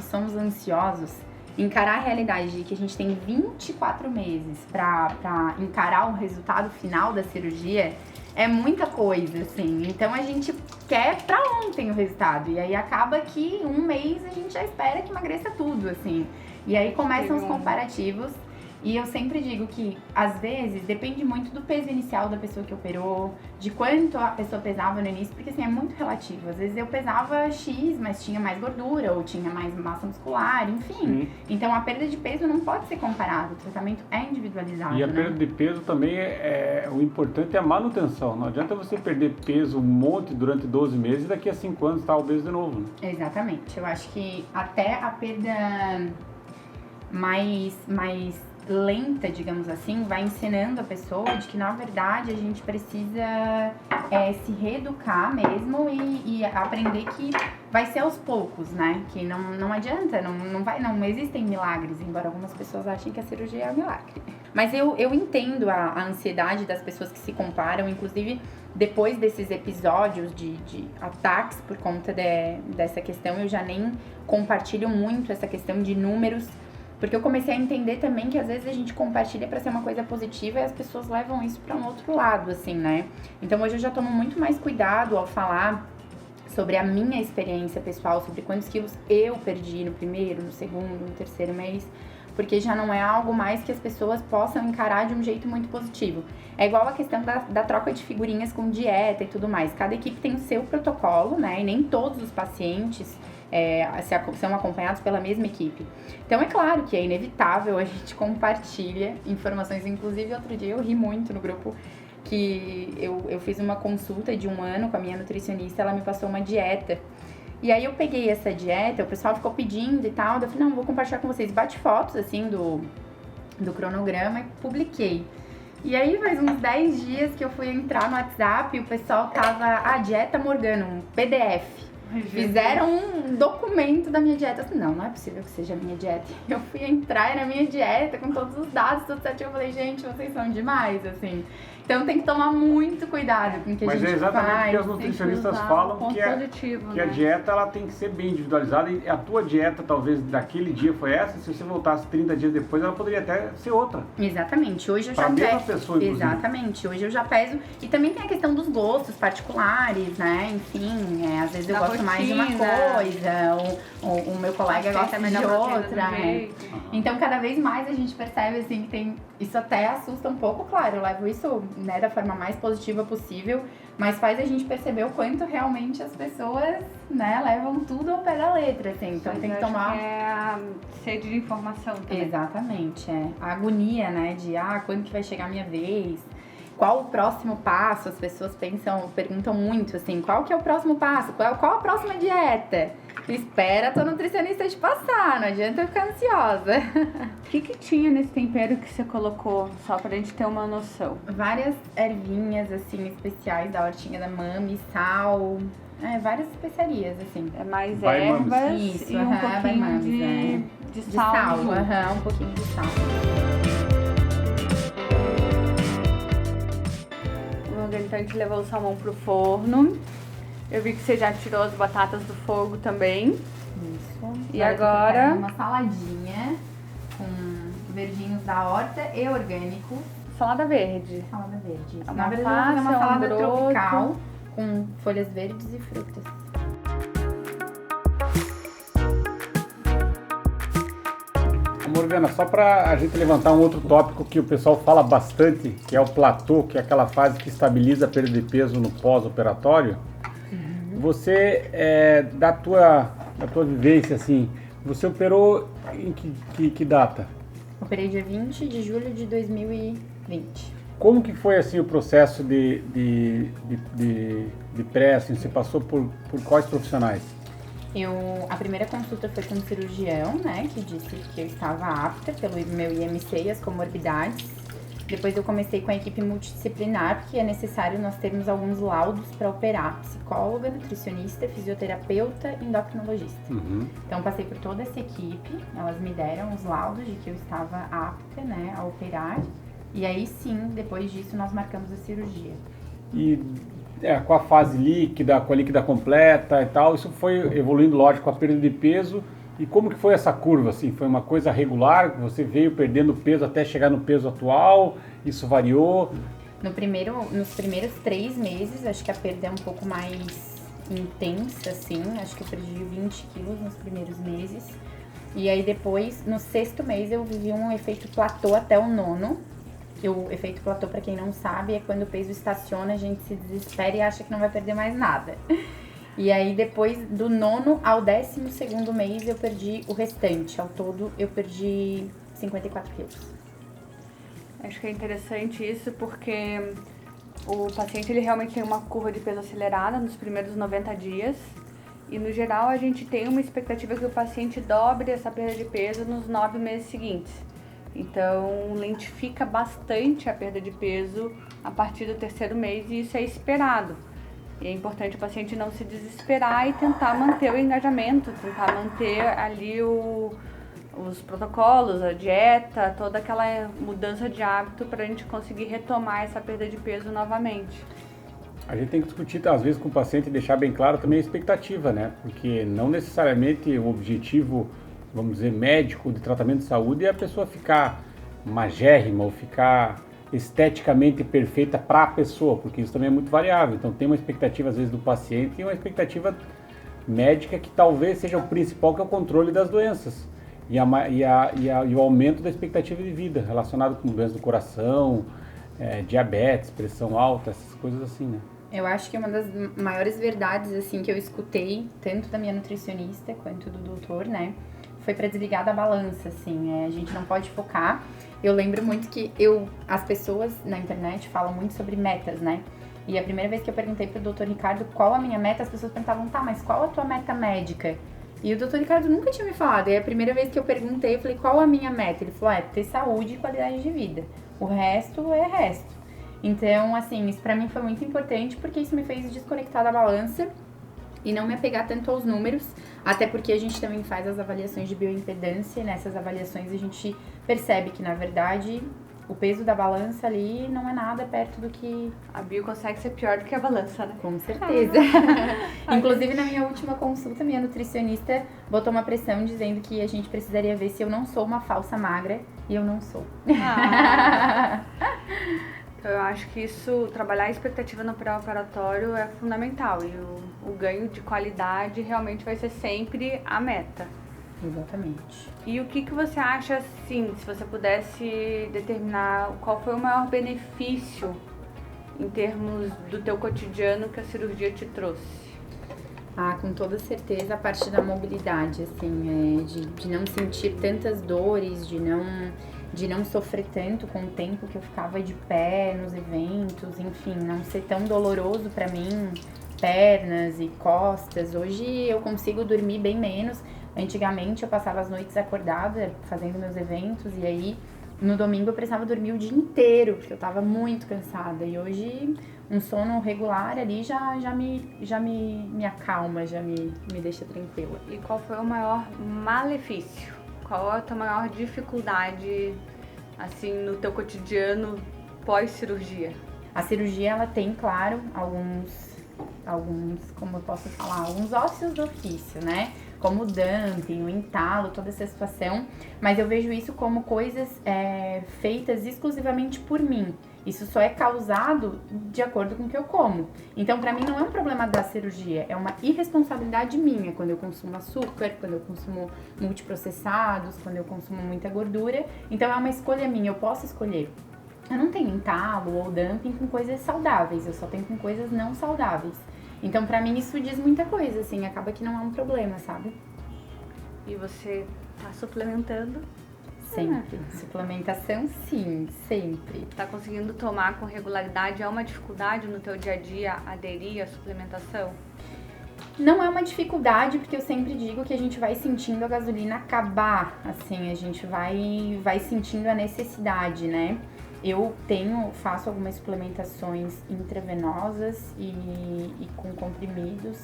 Speaker 2: somos ansiosos. Encarar a realidade de que a gente tem 24 meses pra encarar o resultado final da cirurgia é muita coisa, assim. Então a gente quer pra ontem o resultado. E aí acaba que um mês a gente já espera que emagreça tudo, assim. E aí começam os comparativos. E eu sempre digo que, às vezes, depende muito do peso inicial da pessoa que operou, de quanto a pessoa pesava no início, porque assim, é muito relativo. Às vezes eu pesava X, mas tinha mais gordura, ou tinha mais massa muscular, enfim. Sim. Então a perda de peso não pode ser comparada, o tratamento é individualizado.
Speaker 1: E a
Speaker 2: né?
Speaker 1: perda de peso também o importante é a manutenção. Não adianta você perder peso um monte durante 12 meses e daqui a 5 anos estar obeso de novo. Né?
Speaker 2: Exatamente. Eu acho que até a perda mais lenta, digamos assim, vai ensinando a pessoa de que, na verdade, a gente precisa se reeducar mesmo e aprender que vai ser aos poucos, né? Que não adianta, não existem milagres, embora algumas pessoas achem que a cirurgia é um milagre. Mas eu entendo a ansiedade das pessoas que se comparam, inclusive depois desses episódios de ataques por conta dessa questão, eu já nem compartilho muito essa questão de números, porque eu comecei a entender também que às vezes a gente compartilha pra ser uma coisa positiva e as pessoas levam isso pra um outro lado, assim, né? Então hoje eu já tomo muito mais cuidado ao falar sobre a minha experiência pessoal, sobre quantos quilos eu perdi no primeiro, no segundo, no terceiro mês, porque já não é algo mais que as pessoas possam encarar de um jeito muito positivo. É igual a questão da troca de figurinhas com dieta e tudo mais. Cada equipe tem o seu protocolo, né? E nem todos os pacientes são acompanhados pela mesma equipe. Então é claro que é inevitável, a gente compartilha informações. Inclusive, outro dia eu ri muito no grupo que eu fiz uma consulta de 1 ano com a minha nutricionista, ela me passou uma dieta. E aí eu peguei essa dieta, o pessoal ficou pedindo e tal, eu falei, não, vou compartilhar com vocês. Bate fotos, assim, do cronograma e publiquei. E aí faz uns 10 dias que eu fui entrar no WhatsApp e o pessoal tava, dieta Morgana, um PDF. Fizeram um documento da minha dieta. Eu falei, não é possível que seja a minha dieta. Eu fui entrar na minha dieta com todos os dados, tudo certinho. Eu falei, gente, vocês são demais, assim. Então tem que tomar muito cuidado com o que a gente faz.
Speaker 1: Mas é exatamente o que os nutricionistas falam, que a dieta ela tem que ser bem individualizada. E a tua dieta, talvez, daquele dia foi essa. Se você voltasse 30 dias depois, ela poderia até ser outra.
Speaker 2: Exatamente. Hoje eu
Speaker 1: pra
Speaker 2: já peso.
Speaker 1: Pessoa,
Speaker 2: exatamente. Hoje eu já peso. E também tem a questão dos gostos particulares, né? Enfim, às vezes eu gosto mais de uma coisa, o meu colega gosta de outra. Então, cada vez mais a gente percebe, assim, que tem... Isso até assusta um pouco, claro, eu levo isso, né, da forma mais positiva possível, mas faz a gente perceber o quanto realmente as pessoas, né, levam tudo ao pé da letra, assim, então tem que tomar...
Speaker 3: É a sede de informação também.
Speaker 2: Exatamente, a agonia, né, de, quando que vai chegar a minha vez, qual o próximo passo, as pessoas perguntam muito, assim, qual que é o próximo passo, qual a próxima dieta? Espera a tua nutricionista te passar, não adianta eu ficar ansiosa.
Speaker 3: O que tinha nesse tempero que você colocou, só pra gente ter uma noção?
Speaker 2: Várias ervinhas, assim, especiais da hortinha da Mami, sal, várias especiarias, assim.
Speaker 3: É mais ervas
Speaker 2: isso,
Speaker 3: e um pouquinho de sal.
Speaker 2: Um pouquinho de sal.
Speaker 3: Então a gente levou o salmão pro forno. Eu vi que você já tirou as batatas do fogo também.
Speaker 2: Isso.
Speaker 3: E agora
Speaker 2: uma saladinha com verdinhos da horta e orgânico.
Speaker 3: Salada verde.
Speaker 2: Salada verde.
Speaker 3: Na verdade, uma salada
Speaker 2: tropical com folhas verdes e frutas.
Speaker 1: Morgana, só para a gente levantar um outro tópico que o pessoal fala bastante, que é o platô, que é aquela fase que estabiliza a perda de peso no pós-operatório. Você, da tua vivência, assim, você operou em que data?
Speaker 2: Operei dia 20 de julho de 2020.
Speaker 1: Como que foi, assim, o processo de pré, assim, você passou por quais profissionais?
Speaker 2: A primeira consulta foi com um cirurgião, né, que disse que eu estava apta pelo meu IMC e as comorbidades. Depois eu comecei com a equipe multidisciplinar, porque é necessário nós termos alguns laudos para operar. Psicóloga, nutricionista, fisioterapeuta e endocrinologista. Então passei por toda essa equipe, elas me deram os laudos de que eu estava apta, né, a operar. E aí sim, depois disso nós marcamos a cirurgia.
Speaker 1: E com a fase líquida, com a líquida completa e tal, isso foi evoluindo, lógico, com a perda de peso. E como que foi essa curva, assim? Foi uma coisa regular? Você veio perdendo peso até chegar no peso atual? Isso variou?
Speaker 2: Nos primeiros 3 meses, acho que a perda é um pouco mais intensa, assim. Acho que eu perdi 20 quilos nos primeiros meses. E aí depois, no 6º mês, eu vivi um efeito platô até o 9º. O efeito platô, para quem não sabe, é quando o peso estaciona, a gente se desespera e acha que não vai perder mais nada. E aí, depois do 9º ao 12º mês, eu perdi o restante. Ao todo, eu perdi 54 quilos.
Speaker 3: Acho que é interessante isso, porque o paciente ele realmente tem uma curva de peso acelerada nos primeiros 90 dias. E, no geral, a gente tem uma expectativa que o paciente dobre essa perda de peso nos 9 meses seguintes. Então, lentifica bastante a perda de peso a partir do 3º mês e isso é esperado. E é importante o paciente não se desesperar e tentar manter o engajamento, tentar manter ali os protocolos, a dieta, toda aquela mudança de hábito para a gente conseguir retomar essa perda de peso novamente.
Speaker 1: A gente tem que discutir, às vezes, com o paciente e deixar bem claro também a expectativa, né? Porque não necessariamente o objetivo, vamos dizer, médico de tratamento de saúde é a pessoa ficar magérrima ou ficar esteticamente perfeita para a pessoa, porque isso também é muito variável. Então tem uma expectativa às vezes do paciente e uma expectativa médica que talvez seja o principal, que é o controle das doenças e o aumento da expectativa de vida relacionado com doenças do coração, diabetes, pressão alta, essas coisas assim, né?
Speaker 2: Eu acho que uma das maiores verdades assim que eu escutei, tanto da minha nutricionista quanto do doutor, né, foi para desligar da balança, assim, a gente não pode focar. Eu lembro muito que as pessoas na internet falam muito sobre metas, né? E a primeira vez que eu perguntei pro doutor Ricardo qual a minha meta, as pessoas perguntavam, tá, mas qual a tua meta médica? E o doutor Ricardo nunca tinha me falado. E a primeira vez que eu perguntei, eu falei, qual a minha meta? Ele falou, ter saúde e qualidade de vida. O resto é resto. Então, assim, isso pra mim foi muito importante, porque isso me fez desconectar da balança e não me apegar tanto aos números, até porque a gente também faz as avaliações de bioimpedância, e nessas avaliações a gente percebe que, na verdade, o peso da balança ali não é nada perto do que...
Speaker 3: A bio consegue ser pior do que a balança, né?
Speaker 2: Com certeza. Inclusive, na minha última consulta, minha nutricionista botou uma pressão dizendo que a gente precisaria ver se eu não sou uma falsa magra, e eu não sou.
Speaker 3: Então, eu acho que isso, trabalhar a expectativa no pré-operatório é fundamental. E o ganho de qualidade realmente vai ser sempre a meta.
Speaker 2: Exatamente.
Speaker 3: E o que você acha, assim, se você pudesse determinar qual foi o maior benefício em termos do teu cotidiano que a cirurgia te trouxe?
Speaker 2: Com toda certeza a parte da mobilidade, assim, de não sentir tantas dores, de não sofrer tanto com o tempo que eu ficava de pé nos eventos, enfim, não ser tão doloroso pra mim, pernas e costas. Hoje eu consigo dormir bem menos. Antigamente eu passava as noites acordada fazendo meus eventos e aí no domingo eu precisava dormir o dia inteiro, porque eu tava muito cansada. E hoje um sono regular ali já me acalma, já me deixa tranquila.
Speaker 3: E qual foi o maior malefício? Qual é a tua maior dificuldade, assim, no teu cotidiano pós-cirurgia?
Speaker 2: A cirurgia, ela tem, claro, alguns, como eu posso falar, alguns ócios do ofício, né? Como o dumping, o entalo, toda essa situação. Mas eu vejo isso como coisas feitas exclusivamente por mim. Isso só é causado de acordo com o que eu como. Então, pra mim, não é um problema da cirurgia, é uma irresponsabilidade minha quando eu consumo açúcar, quando eu consumo multiprocessados, quando eu consumo muita gordura. Então, é uma escolha minha, eu posso escolher. Eu não tenho entalo ou dumping com coisas saudáveis, eu só tenho com coisas não saudáveis. Então, pra mim, isso diz muita coisa, assim, acaba que não é um problema, sabe?
Speaker 3: E você tá suplementando?
Speaker 2: Sempre. Suplementação, sim, sempre.
Speaker 3: Tá conseguindo tomar com regularidade? É uma dificuldade no teu dia a dia aderir à suplementação?
Speaker 2: Não é uma dificuldade, porque eu sempre digo que a gente vai sentindo a gasolina acabar, assim, a gente vai sentindo a necessidade, né? Eu faço algumas suplementações intravenosas e com comprimidos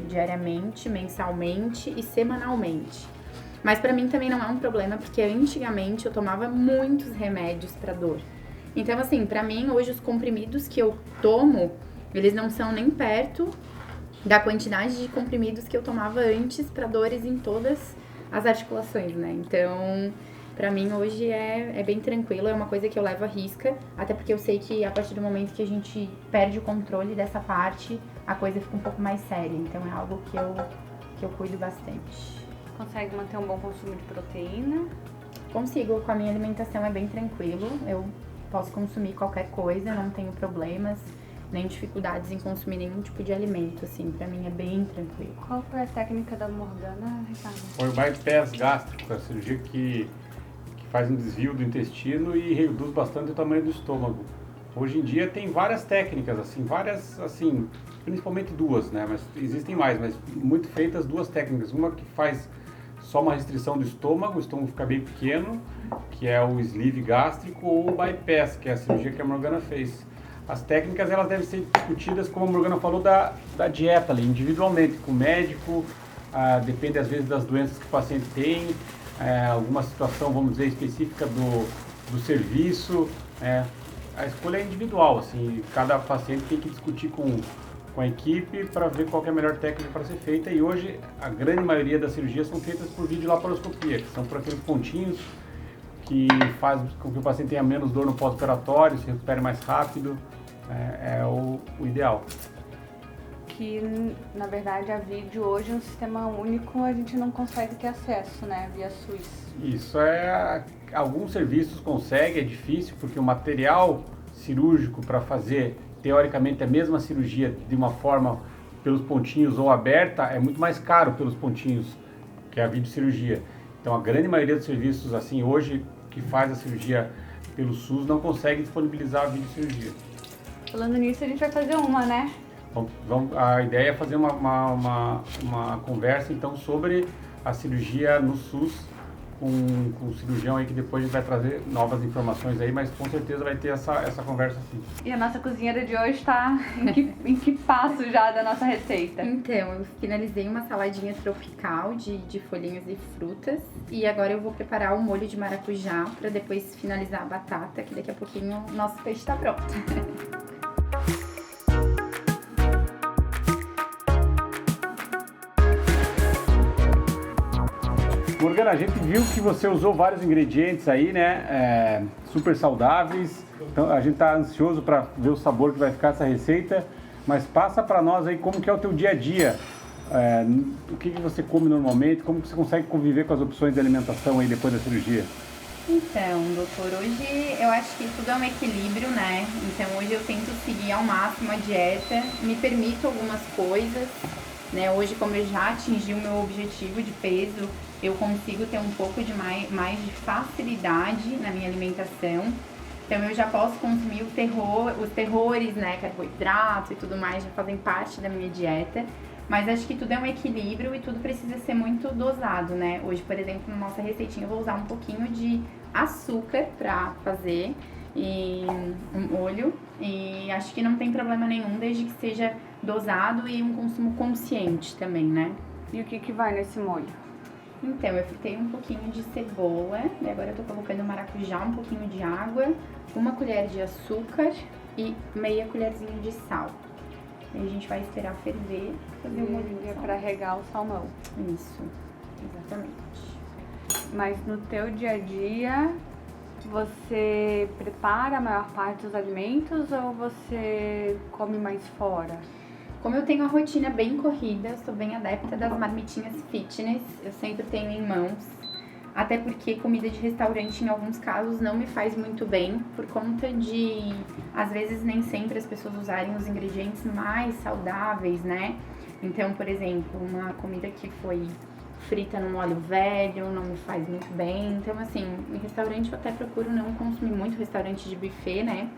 Speaker 2: diariamente, mensalmente e semanalmente. Mas pra mim também não é um problema, porque antigamente eu tomava muitos remédios pra dor. Então, assim, pra mim hoje os comprimidos que eu tomo, eles não são nem perto da quantidade de comprimidos que eu tomava antes pra dores em todas as articulações, né? Então, pra mim hoje é bem tranquilo, é uma coisa que eu levo à risca, até porque eu sei que a partir do momento que a gente perde o controle dessa parte, a coisa fica um pouco mais séria. Então é algo que eu cuido bastante.
Speaker 3: Consegue manter um bom consumo de proteína?
Speaker 2: Consigo, com a minha alimentação é bem tranquilo, eu posso consumir qualquer coisa, não tenho problemas, nem dificuldades em consumir nenhum tipo de alimento, assim, pra mim é bem tranquilo.
Speaker 3: Qual foi a técnica da Morgana, Ricardo?
Speaker 1: Foi o bypass gástrico, a cirurgia que faz um desvio do intestino e reduz bastante o tamanho do estômago. Hoje em dia tem várias técnicas, assim, principalmente duas, né? Mas existem mais, mas muito feitas duas técnicas. Uma que faz só uma restrição do estômago, o estômago fica bem pequeno, que é o sleeve gástrico, ou o bypass, que é a cirurgia que a Morgana fez. As técnicas, elas devem ser discutidas, como a Morgana falou, da dieta ali, individualmente, com o médico, depende às vezes das doenças que o paciente tem, alguma situação, vamos dizer, específica do serviço, a escolha é individual, assim, cada paciente tem que discutir com a equipe para ver qual é a melhor técnica para ser feita. E hoje a grande maioria das cirurgias são feitas por videolaparoscopia, que são por aqueles pontinhos que faz com que o paciente tenha menos dor no pós-operatório, se recupere mais rápido, é o ideal.
Speaker 3: Que, na verdade, a vídeo hoje é um sistema único, a gente não consegue ter acesso, né, via SUS.
Speaker 1: Isso alguns serviços conseguem, é difícil, porque o material cirúrgico para fazer, teoricamente, a mesma cirurgia de uma forma pelos pontinhos ou aberta, é muito mais caro pelos pontinhos, que é a videocirurgia. Então, a grande maioria dos serviços, assim, hoje, que faz a cirurgia pelo SUS, não consegue disponibilizar a videocirurgia.
Speaker 3: Falando nisso, a gente vai fazer uma, né?
Speaker 1: A ideia é fazer uma conversa então sobre a cirurgia no SUS com o cirurgião aí, que depois a gente vai trazer novas informações aí, mas com certeza vai ter essa conversa sim.
Speaker 3: E a nossa cozinheira de hoje está em que passo já da nossa receita?
Speaker 2: Então, eu finalizei uma saladinha tropical de folhinhas e frutas. E agora eu vou preparar o molho de maracujá para depois finalizar a batata, que daqui a pouquinho o nosso peixe está pronto.
Speaker 1: Morgana, a gente viu que você usou vários ingredientes aí, né? Super saudáveis. Então a gente está ansioso para ver o sabor que vai ficar essa receita. Mas passa para nós aí como que é o teu dia a dia. O que você come normalmente? Como que você consegue conviver com as opções de alimentação aí depois da cirurgia?
Speaker 2: Então, doutor, hoje eu acho que tudo é um equilíbrio, né? Então hoje eu tento seguir ao máximo a dieta, me permito algumas coisas, né? Hoje, como eu já atingi o meu objetivo de peso, eu consigo ter um pouco de mais de facilidade na minha alimentação. Então eu já posso consumir os terrores, né? Carboidrato e tudo mais já fazem parte da minha dieta. Mas acho que tudo é um equilíbrio e tudo precisa ser muito dosado, né? Hoje, por exemplo, na nossa receitinha eu vou usar um pouquinho de açúcar pra fazer e um molho. E acho que não tem problema nenhum, desde que seja dosado e um consumo consciente também, né?
Speaker 3: E o que vai nesse molho?
Speaker 2: Então, eu fritei um pouquinho de cebola, e agora eu tô colocando maracujá, um pouquinho de água, uma colher de açúcar e meia colherzinha de sal. E a gente vai esperar ferver, fazer o molho
Speaker 3: para regar o salmão.
Speaker 2: Isso, exatamente.
Speaker 3: Mas no teu dia a dia, você prepara a maior parte dos alimentos ou você come mais fora?
Speaker 2: Como eu tenho a rotina bem corrida, eu sou bem adepta das marmitinhas fitness, eu sempre tenho em mãos. Até porque comida de restaurante, em alguns casos, não me faz muito bem, por conta de, às vezes, nem sempre as pessoas usarem os ingredientes mais saudáveis, né? Então, por exemplo, uma comida que foi frita num óleo velho não me faz muito bem. Então, assim, em restaurante eu até procuro não consumir muito restaurante de buffet, né?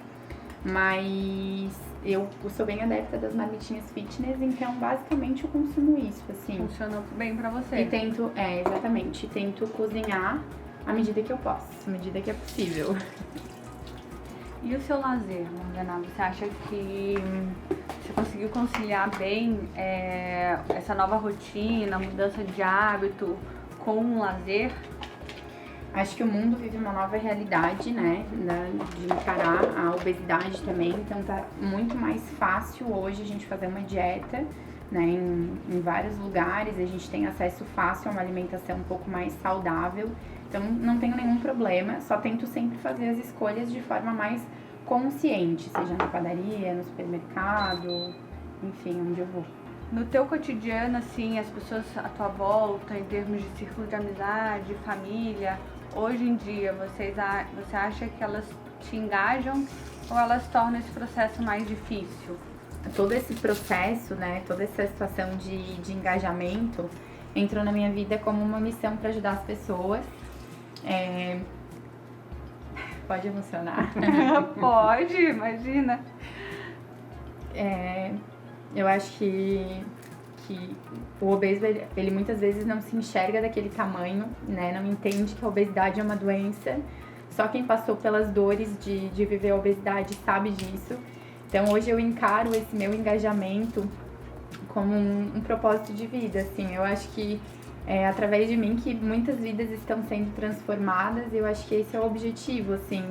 Speaker 2: Mas eu sou bem adepta das marmitinhas fitness, então basicamente eu consumo isso, assim.
Speaker 3: Funcionou bem pra você.
Speaker 2: E tento, exatamente, tento cozinhar à medida que eu posso, à medida que é possível.
Speaker 3: E o seu lazer, Morgana? Você acha que você conseguiu conciliar bem essa nova rotina, mudança de hábito com o lazer?
Speaker 2: Acho que o mundo vive uma nova realidade, né, de encarar a obesidade também, então tá muito mais fácil hoje a gente fazer uma dieta, né, em vários lugares, a gente tem acesso fácil a uma alimentação um pouco mais saudável, então não tenho nenhum problema, só tento sempre fazer as escolhas de forma mais consciente, seja na padaria, no supermercado, enfim, onde eu vou.
Speaker 3: No teu cotidiano, assim, as pessoas à tua volta, em termos de círculo de amizade, família, hoje em dia, você acha que elas te engajam ou elas tornam esse processo mais difícil?
Speaker 2: Todo esse processo, né, toda essa situação de engajamento entrou na minha vida como uma missão para ajudar as pessoas. Pode emocionar?
Speaker 3: Pode, imagina.
Speaker 2: Eu acho que o obeso, ele muitas vezes não se enxerga daquele tamanho, né? Não entende que a obesidade é uma doença. Só quem passou pelas dores de viver a obesidade sabe disso. Então hoje eu encaro esse meu engajamento como um propósito de vida, assim. Eu acho que é através de mim que muitas vidas estão sendo transformadas. Eu acho que esse é o objetivo, assim,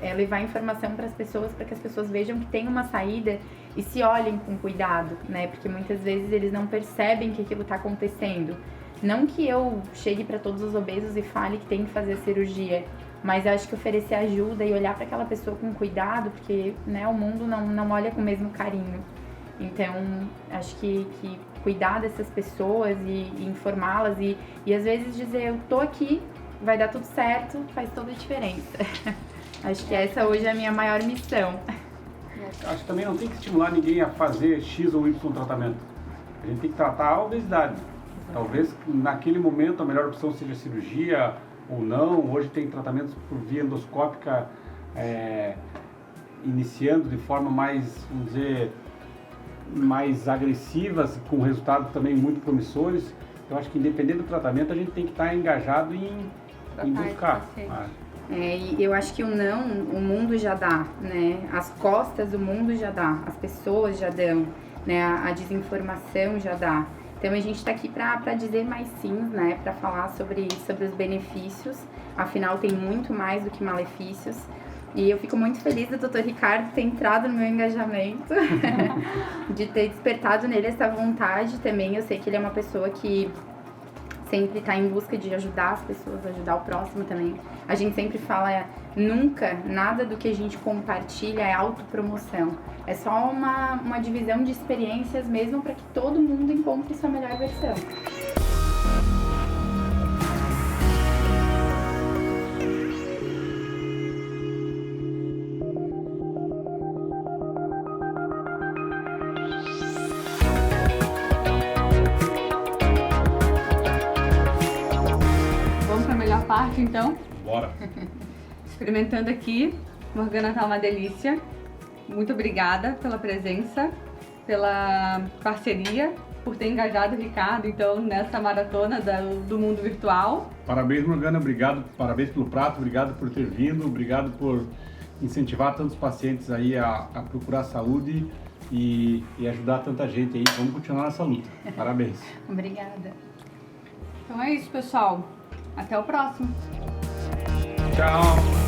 Speaker 2: é levar informação para as pessoas, para que as pessoas vejam que tem uma saída e se olhem com cuidado, né? Porque muitas vezes eles não percebem que aquilo está acontecendo. Não que eu chegue para todos os obesos e fale que tem que fazer a cirurgia, mas eu acho que oferecer ajuda e olhar para aquela pessoa com cuidado, porque, né, o mundo não olha com o mesmo carinho. Então, acho que cuidar dessas pessoas e informá-las e às vezes dizer, eu tô aqui, vai dar tudo certo, faz toda a diferença. Acho que essa hoje é a minha maior missão.
Speaker 1: Acho que também não tem que estimular ninguém a fazer X ou Y tratamento. A gente tem que tratar a obesidade. Talvez naquele momento a melhor opção seja cirurgia ou não. Hoje tem tratamentos por via endoscópica iniciando de forma mais, vamos dizer, mais agressivas, com resultados também muito promissores. Eu acho que independente do tratamento, a gente tem que estar engajado em buscar.
Speaker 2: E eu acho que o não, o mundo já dá, né? As costas, o mundo já dá, as pessoas já dão, né? A desinformação já dá. Então a gente está aqui para dizer mais sim, né? Para falar sobre os benefícios. Afinal, tem muito mais do que malefícios. E eu fico muito feliz do Dr. Ricardo ter entrado no meu engajamento, de ter despertado nele essa vontade também. Eu sei que ele é uma pessoa que sempre está em busca de ajudar as pessoas, ajudar o próximo também. A gente sempre fala, nunca, nada do que a gente compartilha é autopromoção. É só uma divisão de experiências mesmo para que todo mundo encontre sua melhor versão.
Speaker 3: Parte, então.
Speaker 1: Bora!
Speaker 3: Experimentando aqui, Morgana tá uma delícia. Muito obrigada pela presença, pela parceria, por ter engajado o Ricardo, então, nessa maratona do mundo virtual.
Speaker 1: Parabéns, Morgana, obrigado, parabéns pelo prato, obrigado por ter vindo, obrigado por incentivar tantos pacientes aí a procurar saúde e ajudar tanta gente aí. Vamos continuar nessa luta. Parabéns.
Speaker 2: Obrigada.
Speaker 3: Então é isso, pessoal. Até o próximo.
Speaker 1: Tchau.